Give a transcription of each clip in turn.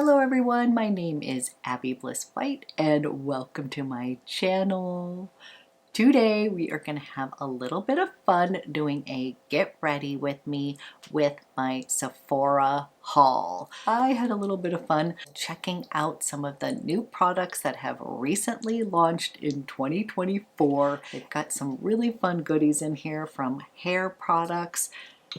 Hello everyone, my name is Abby Bliss White and welcome to my channel. Today we are going to have a little bit of fun doing a get ready with me with my Sephora haul. I had a little bit of fun checking out some of the new products that have recently launched in 2024. They've got some really fun goodies in here, from hair products,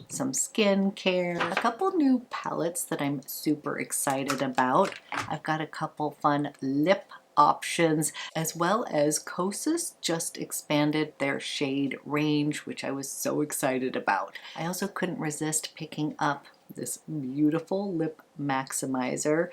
some skincare, a couple new palettes that I'm super excited about. I've got a couple fun lip options, as well as Kosas just expanded their shade range, which I was so excited about. I also couldn't resist picking up this beautiful lip maximizer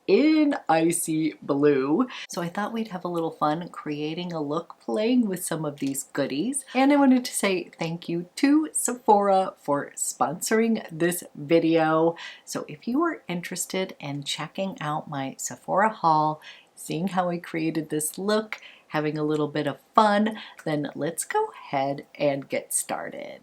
in icy blue. So I thought we'd have a little fun creating a look playing with some of these goodies. And I wanted to say thank you to Sephora for sponsoring this video. So if you are interested in checking out my Sephora haul, seeing how I created this look, having a little bit of fun, then let's go ahead and get started.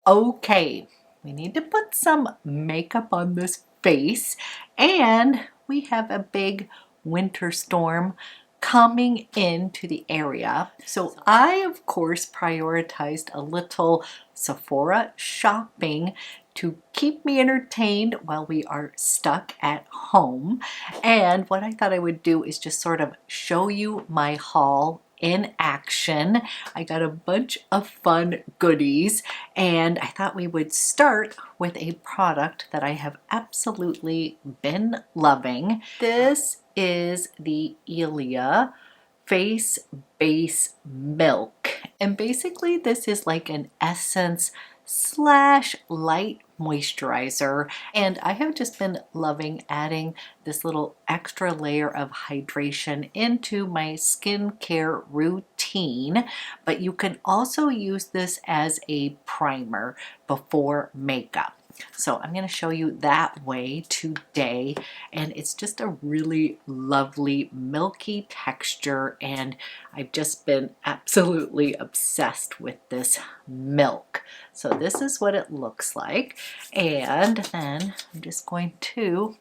Okay. We need to put some makeup on this face, and we have a big winter storm coming into the area. So I, of course, prioritized a little Sephora shopping to keep me entertained while we are stuck at home. And what I thought I would do is just sort of show you my haul in action. I got a bunch of fun goodies, and I thought we would start with a product that I have absolutely been loving. This is the ILIA Face Base Milk, and basically this is like an essence slash light moisturizer, and I have just been loving adding this little extra layer of hydration into my skincare routine. But you can also use this as a primer before makeup. So I'm going to show you that way today, and it's just a really lovely milky texture, and I've just been absolutely obsessed with this milk. So this is what it looks like, and then I'm just going to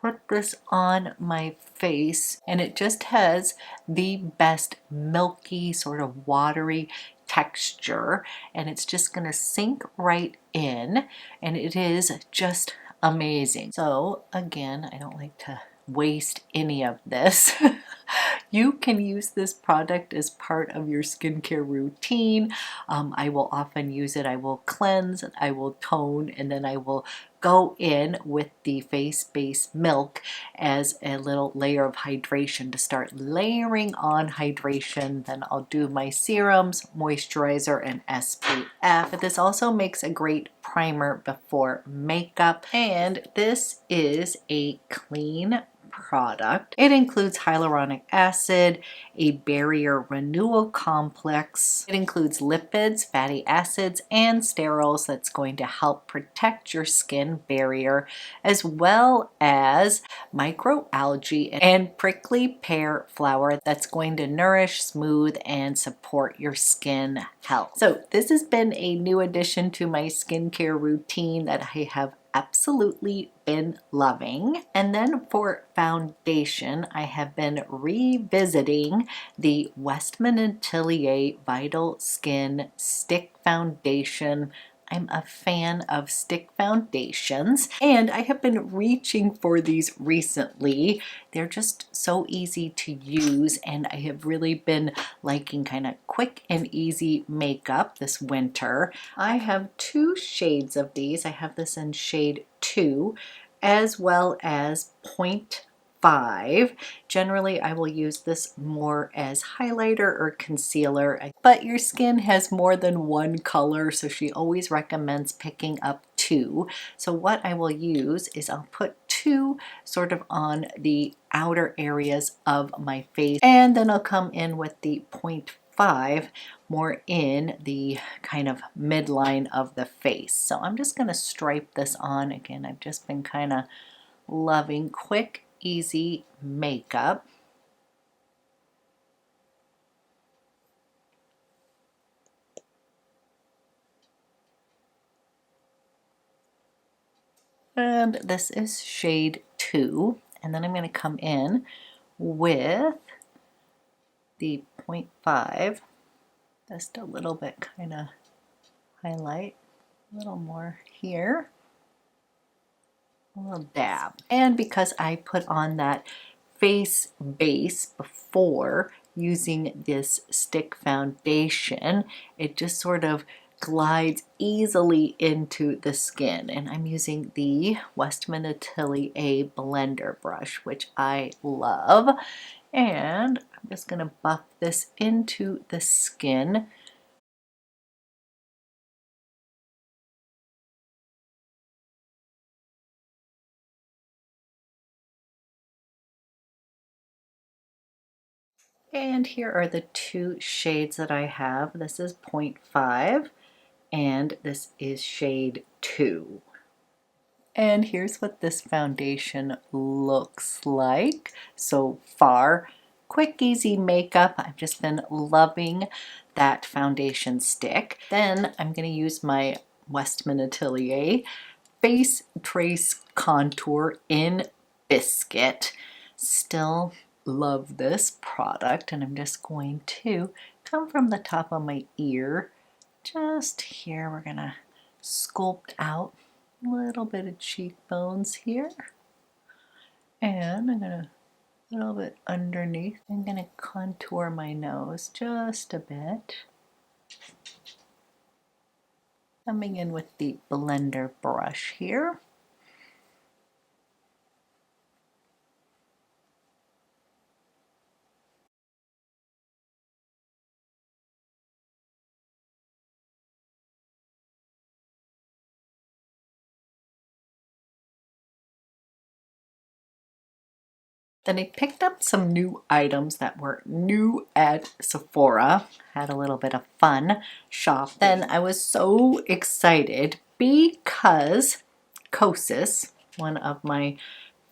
put this on my face, and it just has the best milky, sort of watery texture, and it's just gonna sink right in, and it is just amazing. So again, I don't like to waste any of this. You can use this product as part of your skincare routine. I will often use it. I will cleanse, I will tone, and then I will go in with the face base milk as a little layer of hydration to start layering on hydration. Then I'll do my serums, moisturizer, and SPF. But this also makes a great primer before makeup, and this is a clean product. It includes hyaluronic acid, a barrier renewal complex. It includes lipids, fatty acids, and sterols that's going to help protect your skin barrier, as well as microalgae and prickly pear flower that's going to nourish, smooth, and support your skin health. So this has been a new addition to my skincare routine that I have absolutely been loving. And then for foundation, I have been revisiting the Westman Atelier Vital Skin Stick Foundation. I'm a fan of stick foundations, and I have been reaching for these recently. They're just so easy to use, and I have really been liking kind of quick and easy makeup this winter. I have two shades of these. I have this in shade 2 as well as 0.5. Generally, I will use this more as highlighter or concealer, but your skin has more than one color, so she always recommends picking up 2. So what I will use is I'll put 2 sort of on the outer areas of my face, and then I'll come in with the 0.5 more in the kind of midline of the face. So I'm just going to stripe this on. Again, I've just been kind of loving quick, easy makeup. And this is shade 2. And then I'm going to come in with the 0.5, just a little bit kind of highlight, a little more here, a little dab. And because I put on that face base before using this stick foundation, it just sort of glides easily into the skin. And I'm using the Westman Atelier blender brush, which I love. And I'm just going to buff this into the skin. And here are the 2 shades that I have. This is 0.5 and this is shade 2. And here's what this foundation looks like so far. Quick, easy makeup. I've just been loving that foundation stick. Then I'm going to use my Westman Atelier Face Trace Contour in Biscuit. Still love this product, and I'm just going to come from the top of my ear, just here. We're gonna sculpt out a little bit of cheekbones here, and I'm gonna a little bit underneath. I'm gonna contour my nose just a bit. Coming in with the blender brush here. Then I picked up some new items that were new at Sephora. Had a little bit of fun shopping. Then I was so excited because Kosas, one of my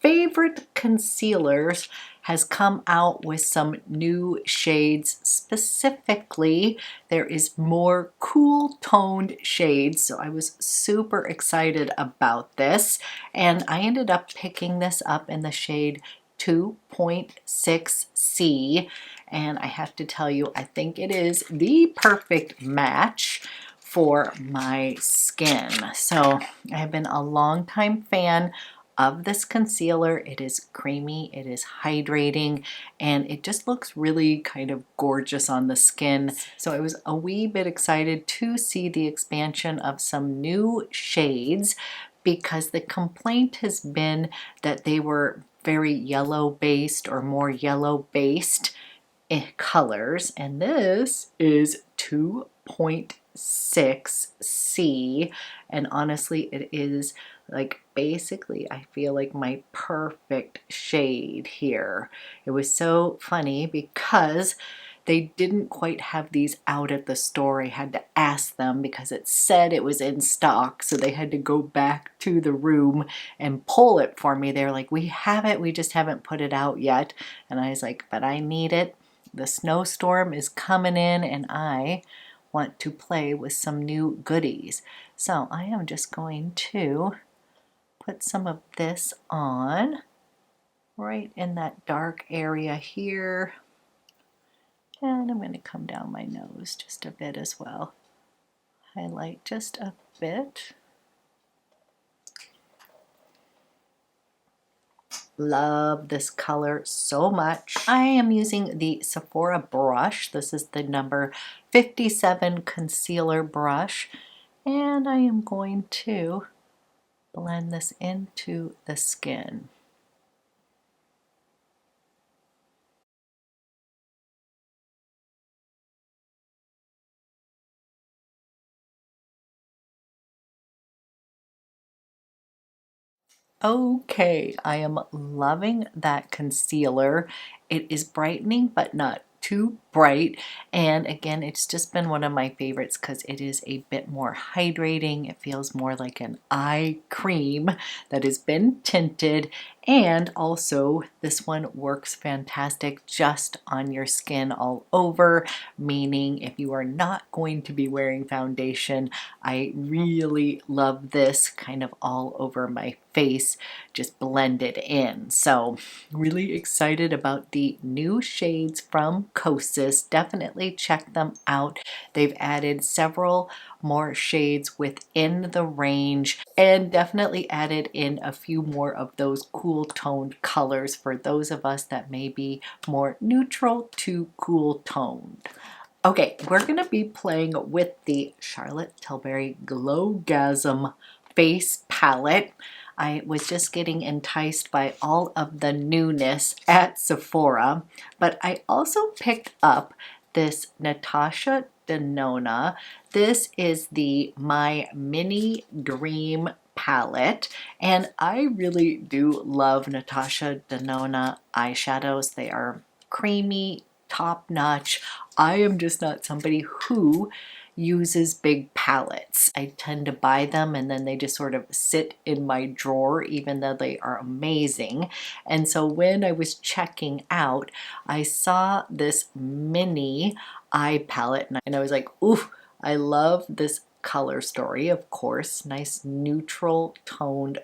favorite concealers, has come out with some new shades. Specifically, there is more cool toned shades, so I was super excited about this, and I ended up picking this up in the shade 2.6C, and I have to tell you, I think it is the perfect match for my skin. So I have been a long-time fan of this concealer. It is creamy, it is hydrating, and it just looks really kind of gorgeous on the skin. So I was a wee bit excited to see the expansion of some new shades, because the complaint has been that they were very yellow based or more yellow based colors, and this is 2.6C, and honestly it is like basically I feel like my perfect shade here. It was so funny because they didn't quite have these out at the store. I had to ask them because it said it was in stock, so they had to go back to the room and pull it for me. They're like, we have it, we just haven't put it out yet. And I was like, but I need it. The snowstorm is coming in and I want to play with some new goodies. So I am just going to put some of this on right in that dark area here. And I'm going to come down my nose just a bit as well. Highlight just a bit. Love this color so much. I am using the Sephora brush. This is the number 57 concealer brush. And I am going to blend this into the skin. Okay, I am loving that concealer. It is brightening, but not too bright. And again, it's just been one of my favorites because it is a bit more hydrating. It feels more like an eye cream that has been tinted, And also, this one works fantastic just on your skin all over, meaning if you are not going to be wearing foundation, I really love this kind of all over my face, just blended in. So really excited about the new shades from Kosas. Definitely check them out. They've added several more shades within the range and definitely added in a few more of those cool toned colors for those of us that may be more neutral to cool toned. Okay, we're going to be playing with the Charlotte Tilbury Glowgasm face palette. I was just getting enticed by all of the newness at Sephora, but I also picked up this Natasha Denona. This is the My Mini Dream palette, and I really do love Natasha Denona eyeshadows. They are creamy, top-notch. I am just not somebody who uses big palettes. I tend to buy them and then they just sort of sit in my drawer even though they are amazing. And so when I was checking out, I saw this mini eye palette and I was like, ooh, I love this color story, of course. Nice neutral toned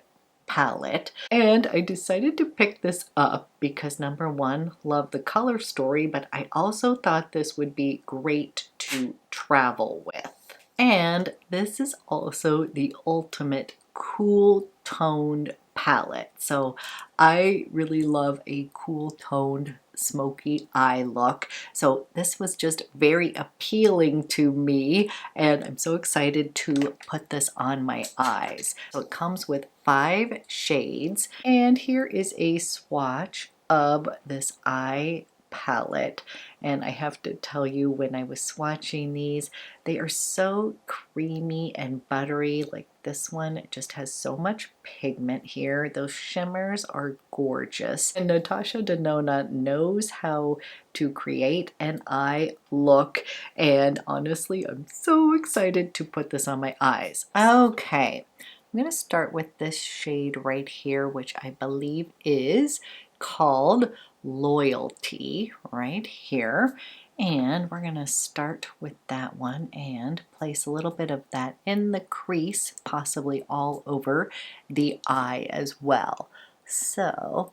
palette, and I decided to pick this up because number one, love the color story, but I also thought this would be great to travel with. And this is also the ultimate cool toned palette. So I really love a cool toned smoky eye look. So this was just very appealing to me and I'm so excited to put this on my eyes. So it comes with 5 shades and here is a swatch of this eye palette, and I have to tell you, when I was swatching these, they are so creamy and buttery. Like this one, it just has so much pigment here. Those shimmers are gorgeous. And Natasha Denona knows how to create an eye look, and honestly, I'm so excited to put this on my eyes. Okay, I'm going to start with this shade right here, which I believe is called Loyalty right here. And we're going to start with that one and place a little bit of that in the crease, possibly all over the eye as well. So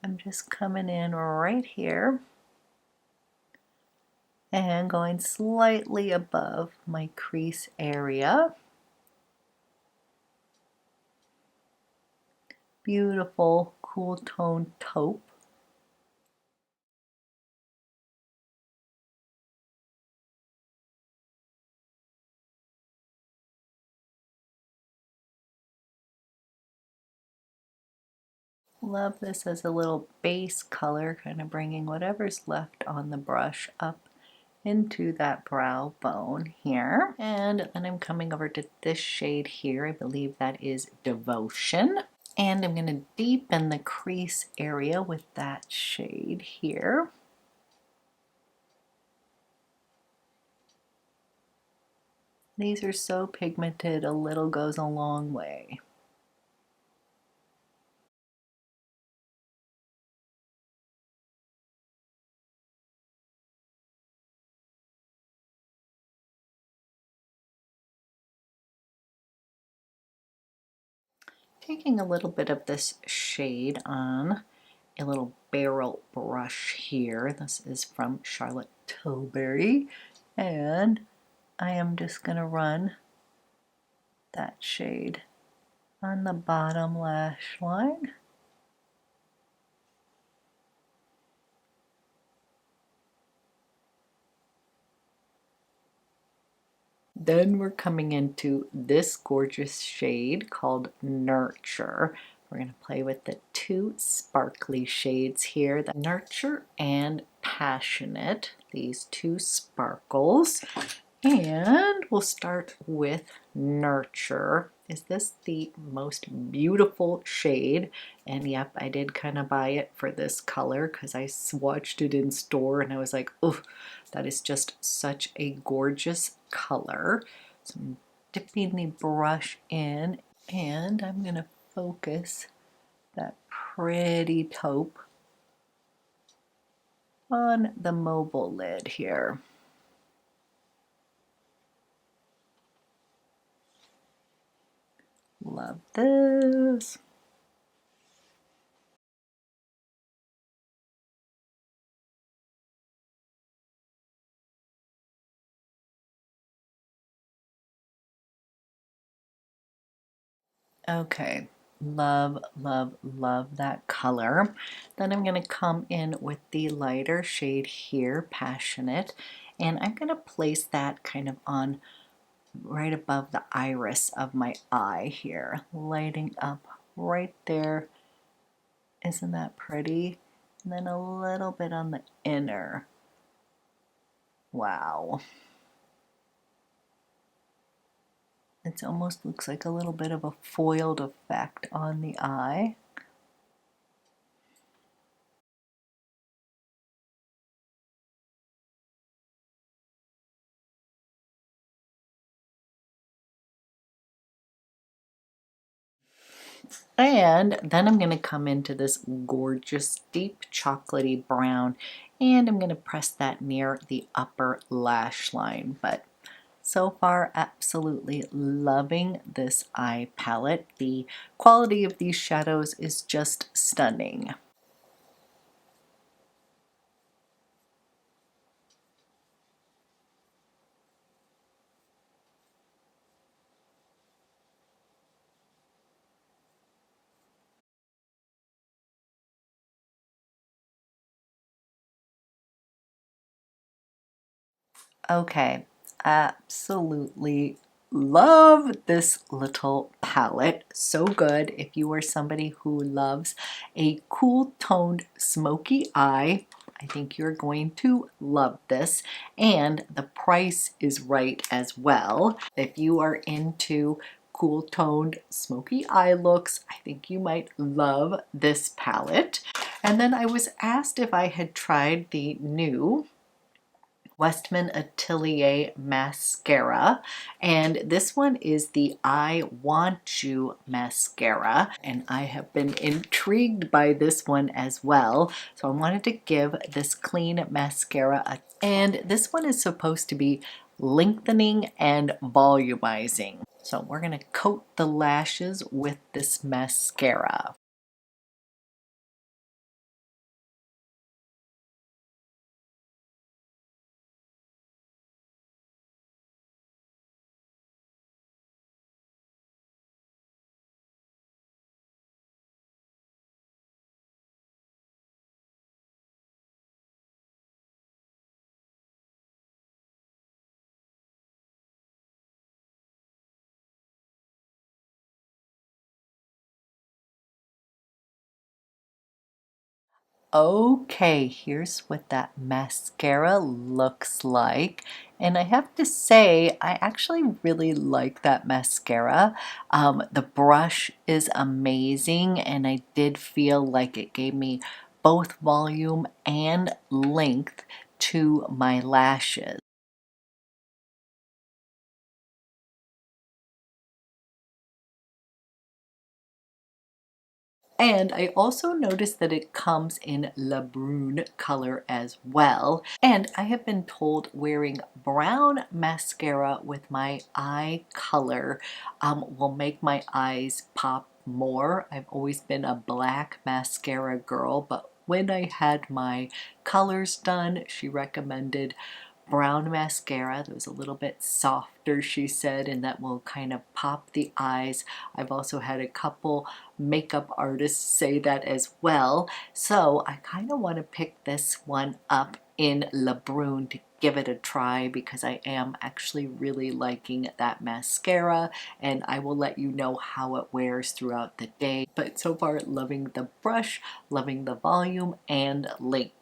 I'm just coming in right here and going slightly above my crease area. Beautiful cool tone taupe. Love this as a little base color, kind of bringing whatever's left on the brush up into that brow bone here. And then I'm coming over to this shade here. I believe that is Devotion. And I'm going to deepen the crease area with that shade here. These are so pigmented, a little goes a long way. Taking a little bit of this shade on a little barrel brush here. This is from Charlotte Tilbury, and I am just going to run that shade on the bottom lash line. Then we're coming into this gorgeous shade called Nurture. We're going to play with the 2 sparkly shades here, the Nurture and Passionate, these 2 sparkles. And we'll start with Nurture. Is this the most beautiful shade? And yep, I did kind of buy it for this color because I swatched it in store and I was like, oh, that is just such a gorgeous color. So I'm dipping the brush in and I'm going to focus that pretty taupe on the mobile lid here. Love this. Okay, love, love, love that color. Then I'm going to come in with the lighter shade here, Passionate, and I'm going to place that kind of on right above the iris of my eye here, lighting up right there. Isn't that pretty? And then a little bit on the inner. Wow. It almost looks like a little bit of a foiled effect on the eye. And then I'm going to come into this gorgeous deep chocolatey brown, and I'm going to press that near the upper lash line. But so far, absolutely loving this eye palette. The quality of these shadows is just stunning. Okay, absolutely love this little palette. So good if you are somebody who loves a cool toned smoky eye. I think you're going to love this, and the price is right as well. If you are into cool toned smoky eye looks, I think you might love this palette. And then I was asked if I had tried the new Westman Atelier mascara, and this one is the I Want You mascara, and I have been intrigued by this one as well, so I wanted to give this clean mascara and this one is supposed to be lengthening and volumizing. So we're going to coat the lashes with this mascara. Okay, here's what that mascara looks like. And I have to say, I actually really like that mascara. The brush is amazing, and I did feel like it gave me both volume and length to my lashes. And I also noticed that it comes in Le Brune color as well. And I have been told wearing brown mascara with my eye color will make my eyes pop more. I've always been a black mascara girl, but when I had my colors done, she recommended brown mascara that was a little bit softer, she said, and that will kind of pop the eyes. I've also had a couple makeup artists say that as well. So I kind of want to pick this one up in Le Brune to give it a try because I am actually really liking that mascara, and I will let you know how it wears throughout the day. But so far, loving the brush, loving the volume and length.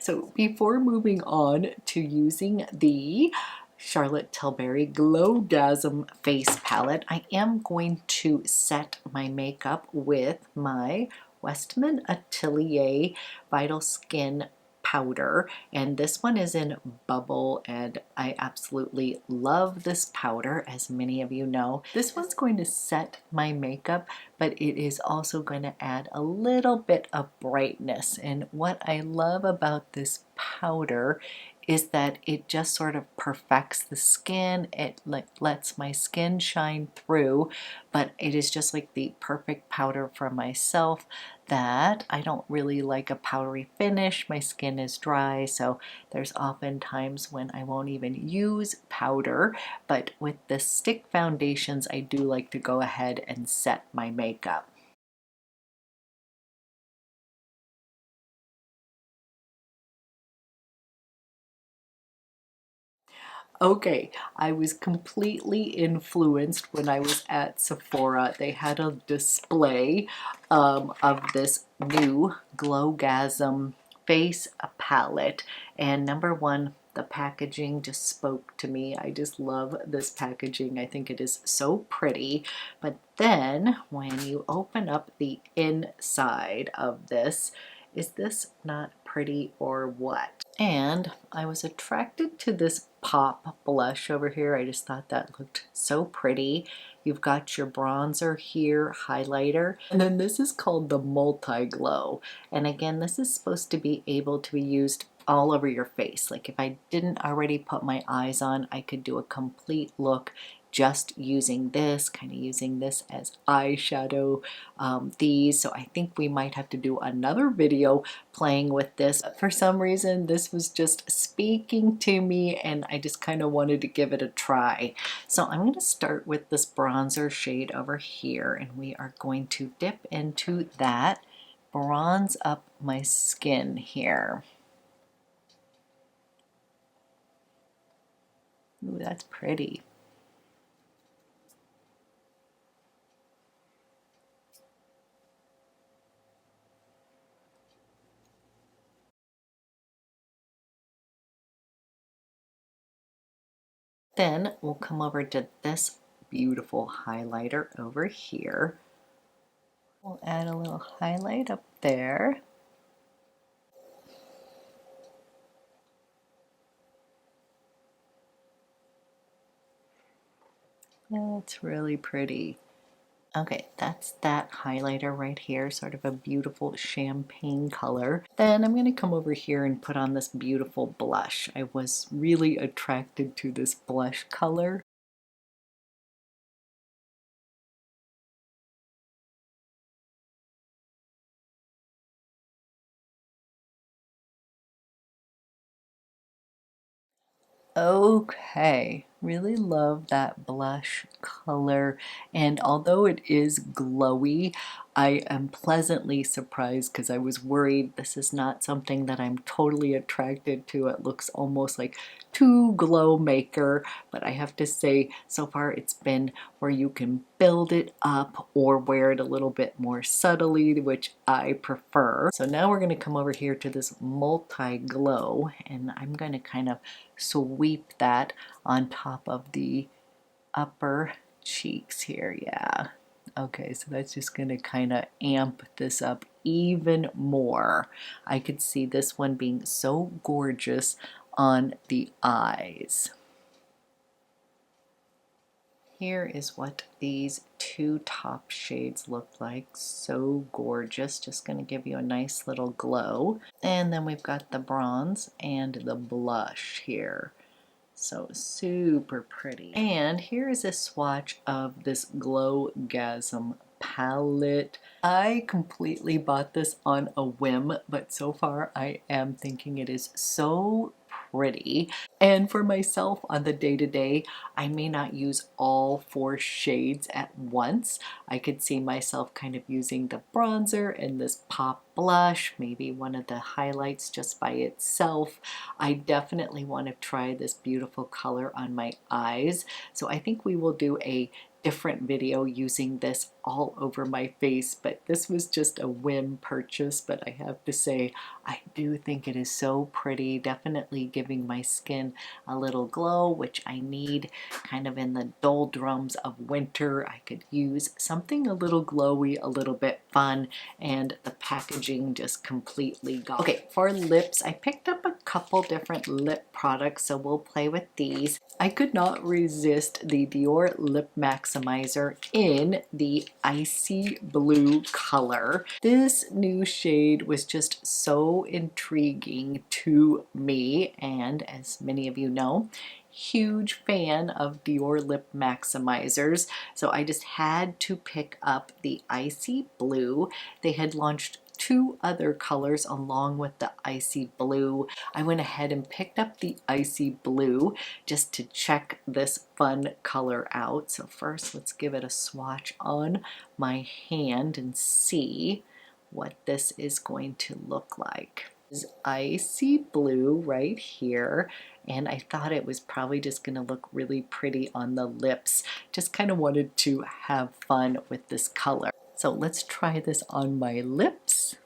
So before moving on to using the Charlotte Tilbury Glowgasm face palette, I am going to set my makeup with my Westman Atelier Vital Skin powder, and this one is in Bubble, and I absolutely love this powder, as many of you know. This one's going to set my makeup, but it is also going to add a little bit of brightness. And what I love about this powder is that it just sort of perfects the skin. It lets my skin shine through, but it is just like the perfect powder for myself, that I don't really like a powdery finish. My skin is dry, so there's often times when I won't even use powder, but with the stick foundations, I do like to go ahead and set my makeup. Okay, I was completely influenced when I was at Sephora. They had a display of this new Glowgasm face palette, and number one, the packaging just spoke to me. I just love this packaging. I think it is so pretty. But then when you open up the inside of this, is this not pretty or what? And I was attracted to this pop blush over here. I just thought that looked so pretty. You've got your bronzer here, highlighter, and then this is called the Multi Glow. And again, this is supposed to be able to be used all over your face. Like if I didn't already put my eyes on, I could do a complete look just using this, kind of using this as eyeshadow, these. So I think we might have to do another video playing with this. For some reason, this was just speaking to me and I just kind of wanted to give it a try. So I'm going to start with this bronzer shade over here, and we are going to dip into that, bronze up my skin here. Ooh, that's pretty. Then we'll come over to this beautiful highlighter over here. We'll add a little highlight up there. That's really pretty. Okay, that's that highlighter right here, sort of a beautiful champagne color. Then I'm going to come over here and put on this beautiful blush. I was really attracted to this blush color. Okay, really love that blush color, and although it is glowy, I am pleasantly surprised because I was worried this is not something that I'm totally attracted to. It looks almost like too glow maker, but I have to say so far it's been where you can build it up or wear it a little bit more subtly, which I prefer. So now we're going to come over here to this multi-glow, and I'm going to kind of sweep that on top of the upper cheeks here. Yeah. Okay, so that's just going to kind of amp this up even more. I could see this one being so gorgeous on the eyes. Here is what these two top shades look like. So gorgeous. Just going to give you a nice little glow. And then we've got the bronze and the blush here. So super pretty. And here is a swatch of this Glowgasm palette. I completely bought this on a whim, but so far I am thinking it is so pretty. And for myself on the day-to-day, I may not use all four shades at once. I could see myself kind of using the bronzer and this pop blush, maybe one of the highlights just by itself. I definitely want to try this beautiful color on my eyes. So I think we will do a different video using this all over my face, but this was just a whim purchase. But I have to say, I do think it is so pretty, definitely giving my skin a little glow, which I need kind of in the doldrums of winter. I could use something a little glowy, a little bit fun, and the packaging just completely got. Okay, for lips, I picked up a couple different lip products, so we'll play with these. I could not resist the Dior Lip Maximizer in the icy blue color. This new shade was just so intriguing to me, and as many of you know, huge fan of Dior Lip Maximizers, so I just had to pick up the icy blue. They had launched two other colors along with the icy blue. I went ahead and picked up the icy blue just to check this fun color out. So first, let's give it a swatch on my hand and see what this is going to look like. This is icy blue right here, and I thought it was probably just going to look really pretty on the lips. Just kind of wanted to have fun with this color. So let's try this on my lips.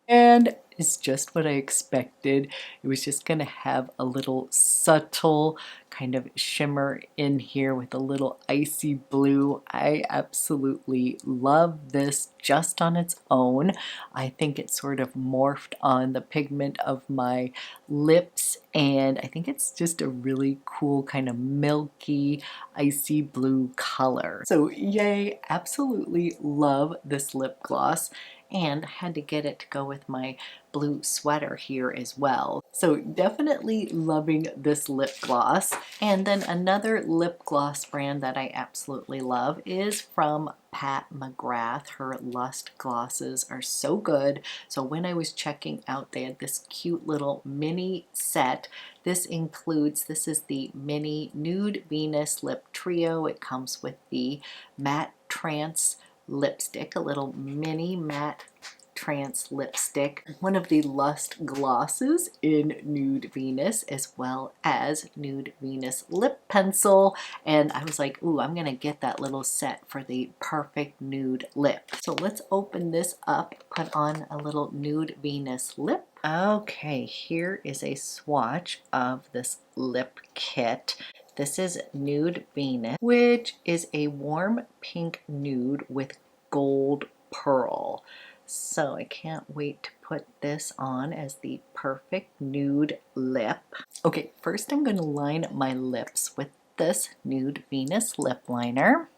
And it's just what I expected. It was just going to have a little subtle kind of shimmer in here with a little icy blue. I absolutely love this just on its own. I think it sort of morphed on the pigment of my lips, and I think it's just a really cool kind of milky icy blue color. So yay, absolutely love this lip gloss, and had to get it to go with my blue sweater here as well. So definitely loving this lip gloss. And then another lip gloss brand that I absolutely love is from Pat McGrath. Her Lust glosses are so good. So when I was checking out, they had this cute little mini set. This is the mini Nude Venus Lip Trio. It comes with the matte trance lipstick, a little mini matte trance lipstick, one of the Lust glosses in Nude Venus, as well as Nude Venus lip pencil. And I was like, ooh, I'm gonna get that little set for the perfect nude lip. So let's open this up, put on a little Nude Venus lip. Okay, here is a swatch of this lip kit. This is Nude Venus, which is a warm pink nude with gold pearl. So I can't wait to put this on as the perfect nude lip. Okay, first I'm going to line my lips with this Nude Venus lip liner.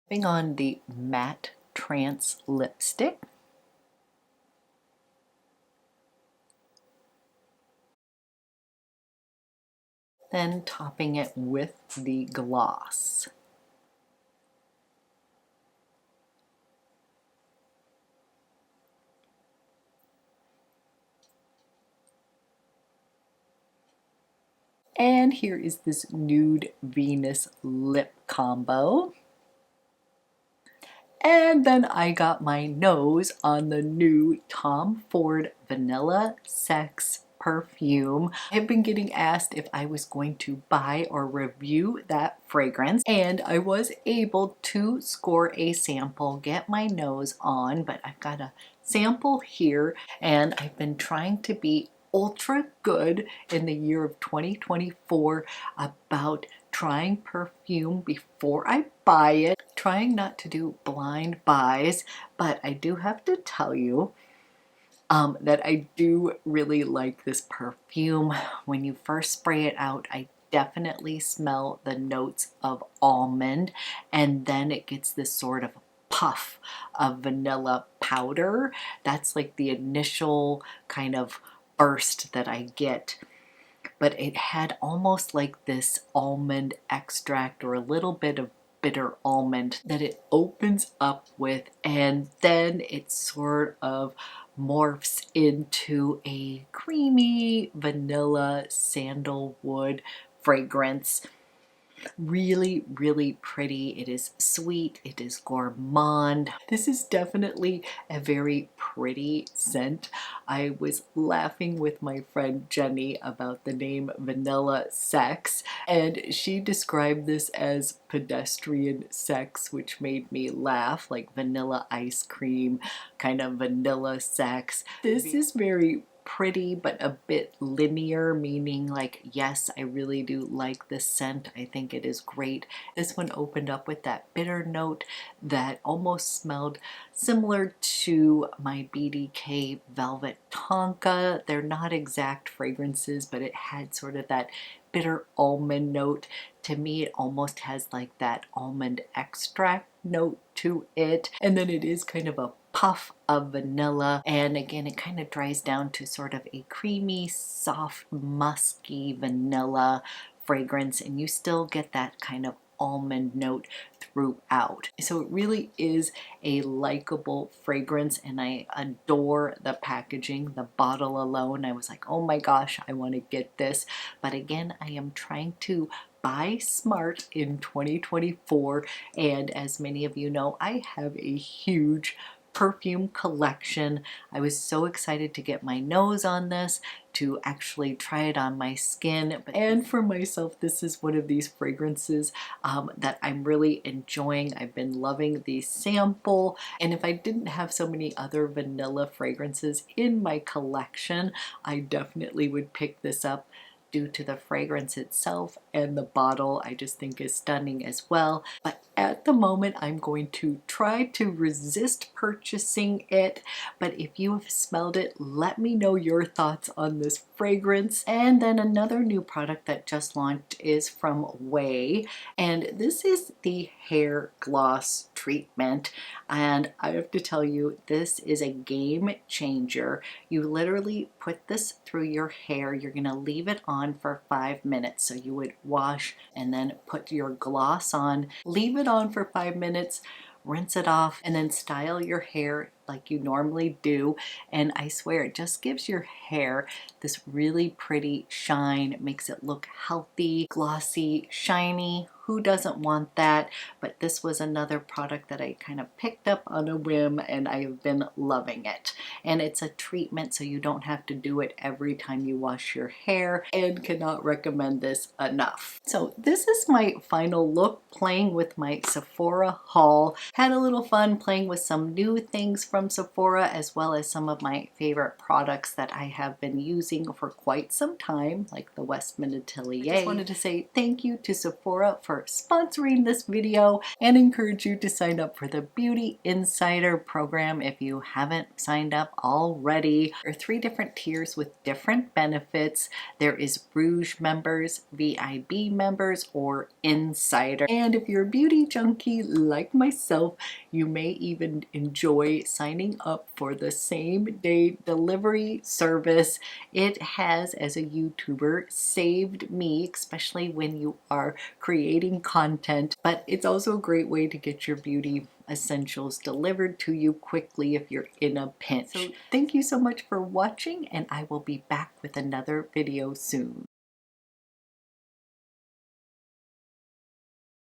Putting on the matte trance lipstick. Then topping it with the gloss. And here is this Nude Venus lip combo. And then I got my nose on the new Tom Ford Vanilla Sex perfume. I've been getting asked if I was going to buy or review that fragrance, and I was able to score a sample, get my nose on, but I've got a sample here, and I've been trying to be ultra good in the year of 2024 about trying perfume before I buy it, trying not to do blind buys, but I do have to tell you that I do really like this perfume. When you first spray it out, I definitely smell the notes of almond, and then it gets this sort of puff of vanilla powder. That's like the initial kind of burst that I get but it had almost like this almond extract or a little bit of bitter almond that it opens up with, and then it sort of morphs into a creamy vanilla sandalwood fragrance. Really, really pretty. It is sweet. It is gourmand. This is definitely a very pretty scent. I was laughing with my friend Jenny about the name Vanilla Sex, and she described this as pedestrian sex, which made me laugh, like vanilla ice cream, kind of vanilla sex. This is very pretty but a bit linear, meaning like, yes, I really do like this scent. I think it is great. This one opened up with that bitter note that almost smelled similar to my BDK Velvet Tonka. They're not exact fragrances, but it had sort of that bitter almond note. To me, it almost has like that almond extract note to it, and then it is kind of a puff of vanilla, and again it kind of dries down to sort of a creamy, soft, musky vanilla fragrance, and you still get that kind of almond note throughout. So it really is a likable fragrance, and I adore the packaging. The bottle alone, I was like, oh my gosh, I want to get this. But again, I am trying to buy smart in 2024, and as many of you know, I have a huge perfume collection. I was so excited to get my nose on this, to actually try it on my skin, and for myself, this is one of these fragrances that I'm really enjoying. I've been loving the sample, and if I didn't have so many other vanilla fragrances in my collection, I definitely would pick this up due to the fragrance itself, and the bottle I just think is stunning as well. But at the moment, I'm going to try to resist purchasing it. But if you have smelled it, let me know your thoughts on this fragrance. And then another new product that just launched is from OUAI, and this is the hair gloss treatment. And I have to tell you, this is a game changer. You literally put this through your hair. You're going to leave it on for 5 minutes. So you would wash and then put your gloss on, leave it on for 5 minutes, rinse it off, and then style your hair like you normally do. And I swear it just gives your hair this really pretty shine. It makes it look healthy, glossy, shiny. Who doesn't want that? But this was another product that I kind of picked up on a whim, and I have been loving it. And it's a treatment, so you don't have to do it every time you wash your hair, and cannot recommend this enough. So this is my final look, playing with my Sephora haul. Had a little fun playing with some new things from Sephora, as well as some of my favorite products that I have been using for quite some time, like the Westman Atelier. I just wanted to say thank you to Sephora for sponsoring this video, and encourage you to sign up for the Beauty Insider program if you haven't signed up already. There are 3 different tiers with different benefits. There is Rouge members, VIB members, or Insider. And if you're a beauty junkie like myself, you may even enjoy signing up for the same day delivery service. It has, as a YouTuber, saved me, especially when you are creating content, but it's also a great way to get your beauty essentials delivered to you quickly if you're in a pinch. So thank you so much for watching, and I will be back with another video soon.